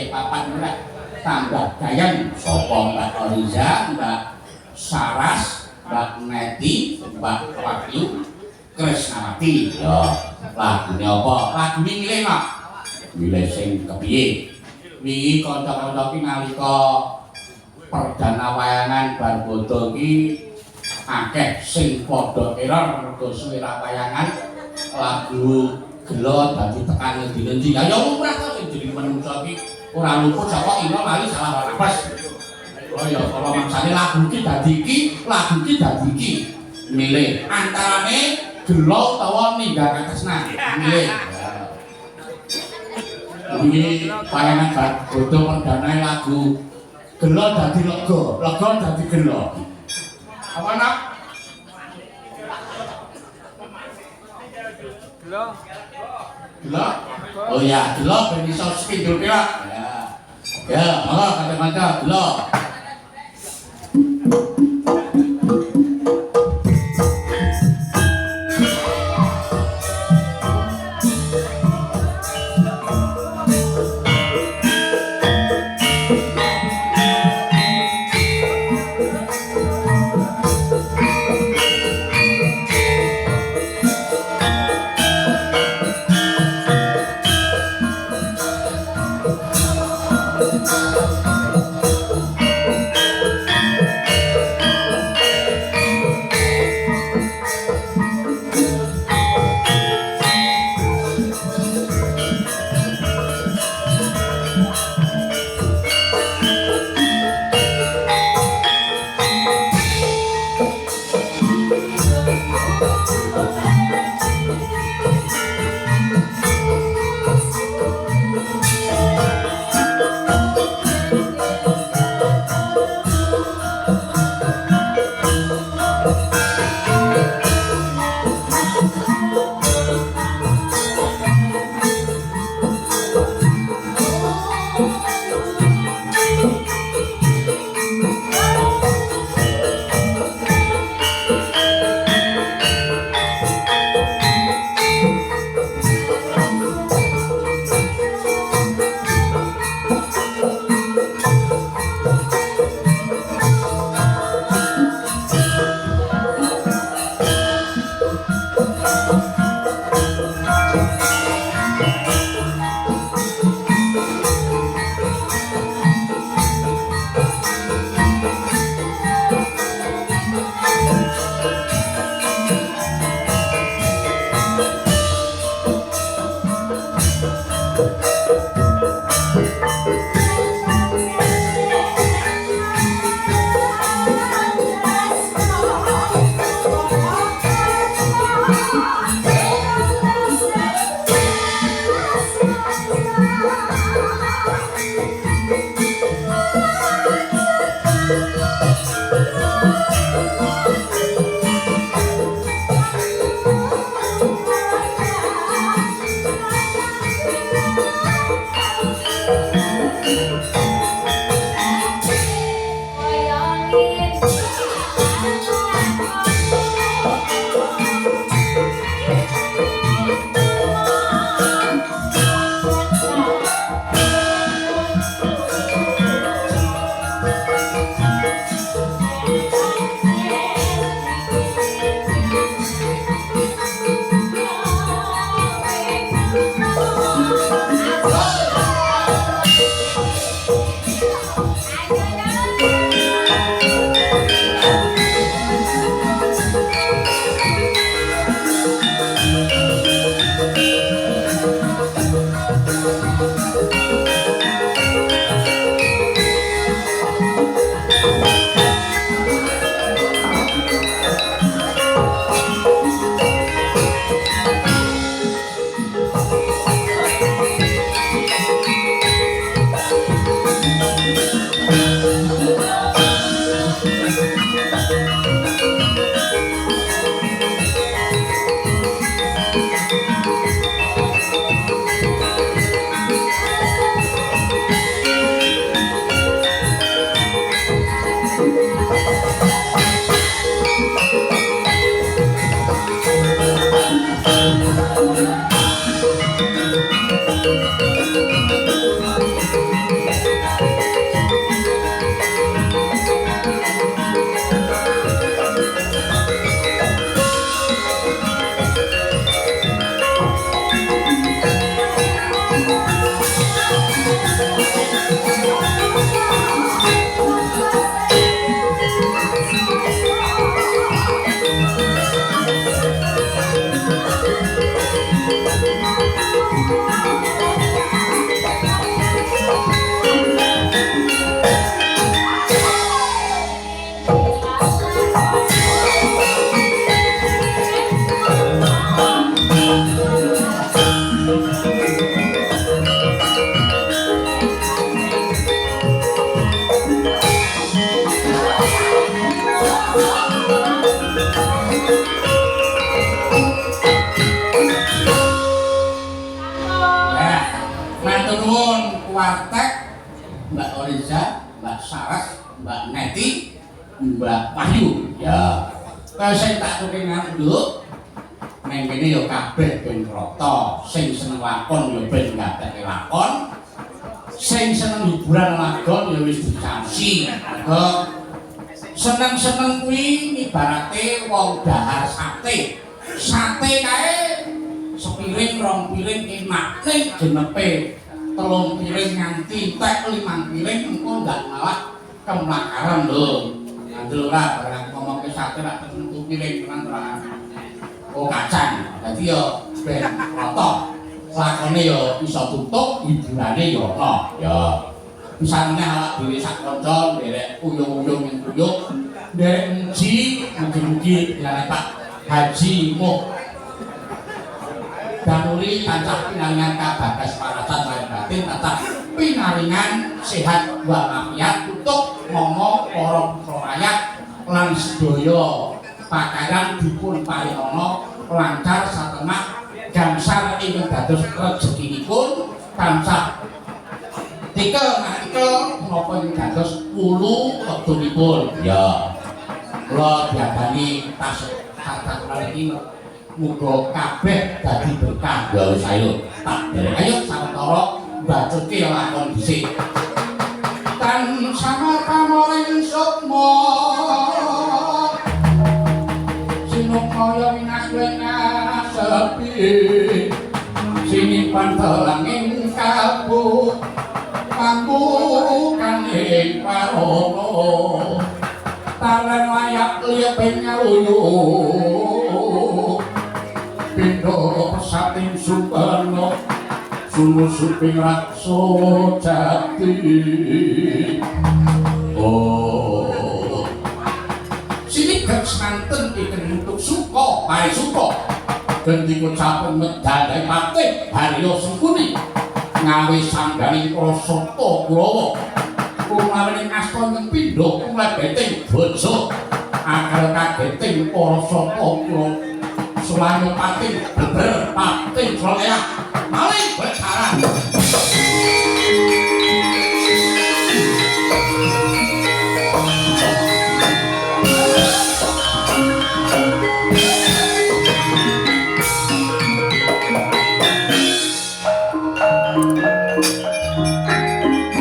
papan rek tambah gayan sapa Mbak Oriza, Mbak Saras, Mbak Neti, Mbak Wahyu Krisnawati. Ya, lagune apa? Lagu milih kok. Milih sing kepiye? Wingi kanca-kanca ki nalika perdana wayangan bar bodho ki akeh sing padha error mergo suwe wayangan lagu gelo dadi tekan ngendi-endi. Ya lumrah to sing jenenge manungsa ki ora luput saka ina lali salah nafas. Oh ya kalau maksane lagu ki dadi iki, milih antarane gelo utawa ninggal katresnan. Milih. Ini wayangan bar bodho perdana lagu gelo dadi lega dadi gelo. Apa nak? Gelo. Gelo? Oh ya, gelo ben iso spindul kira. Ya. Ya, monggo kata-kata gelo. Mbak Oriza, Mbak Saras, Mbak Neti, Mbak Wahyu. Ya. Kalau saya tak tukerin nganduk, neng kene yo kabeh ben rata. Sing seneng lakon yo ben ngadake lakon. Sing seneng hiburan lagon yo wis dicamsi. Seneng-seneng kuwi ibarate wong dahar sate. Sate kae sepiring rong piring enak ning genepe 3 piring nganti entek 5 piring engko ndak malah kemakaran lho. Ngandel ora barang ngomongke sate rak tentu piring tenan ora. Oh kacang. Dadi yo ben rata. Lakone yo iso tutuk, hiburane yo ana. Ya. Pisane awak dhewe sak kanca nderek uyung-uyung ing uyuk. Nderek muji, mugi-mugi dilane Pak Haji Muh Danuri tancah pinaringan kabagas parasan lahir batin tancah pinaringan sehat walafiat tutuk ngomong para putra rakyat lan sedaya pakaian dipun parinana lancar satemah gangsal ingkang dados rezekinipun tansah tikel menapa ingkang dados wulu wedhunipun ya kula diadani tas kata iki muga kabeh dadi berkah ya wis ayo tak derek ayo sawetara mbacuke lakon dhisik tan sama pamoring sukma sinukaya winas sepi sinipan telanging kabut pangbukan ing parono taran layak liyeping nyaluyuk Pindo sating Suparno sunu suping raksa jati oh sini santen iken untuk suka bae suka gendikun sampun medhai patih Haryo Sengkuni ngawi sangganing rasa Kurawa kumaring asta ing pindha kula beting bojo akal kageting para saka kula Selalu pating beber pating soleh maling bersaran